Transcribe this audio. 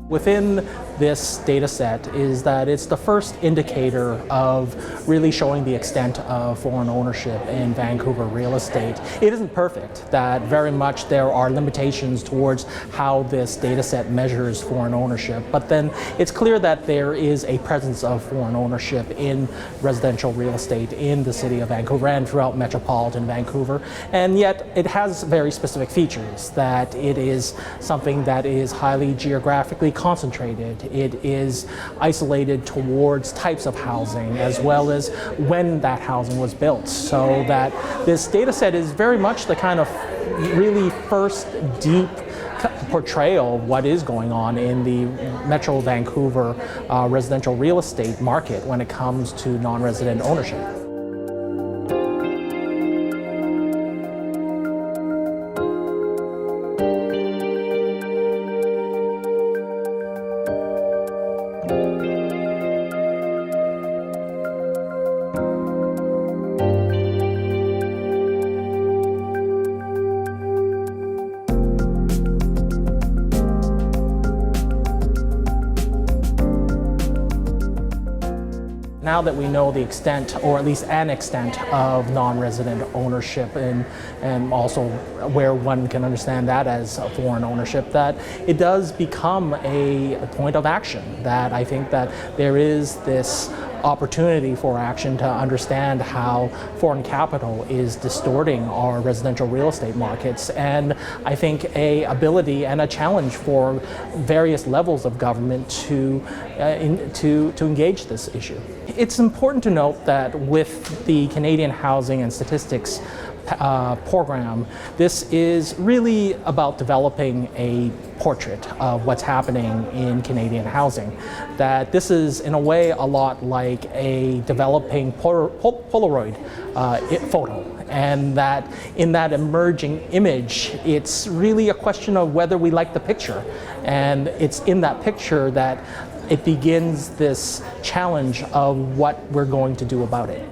Within this data set is that it's the first indicator of really showing the extent of foreign ownership in Vancouver real estate. It isn't perfect, that very much there are limitations towards how this data set measures foreign ownership, but then it's clear that there is a presence of foreign ownership in residential real estate in the city of Vancouver and throughout metropolitan Vancouver, and yet it has very specific features, that it is something that is highly geographically concentrated. It is isolated towards types of housing as well as when that housing was built, so that this data set is very much the kind of really first deep portrayal of what is going on in the Metro Vancouver residential real estate market when it comes to non-resident ownership. Now that we know the extent, or at least an extent, of non-resident ownership and also where one can understand that as a foreign ownership, that it does become a point of action, that I think that there is this opportunity for action to understand how foreign capital is distorting our residential real estate markets, and I think a ability and a challenge for various levels of government to engage this issue. It's important to note that with the Canadian Housing and Statistics program, this is really about developing a portrait of what's happening in Canadian housing. That this is in a way a lot like a developing Polaroid photo, and that in that emerging image, it's really a question of whether we like the picture, and it's in that picture that it begins this challenge of what we're going to do about it.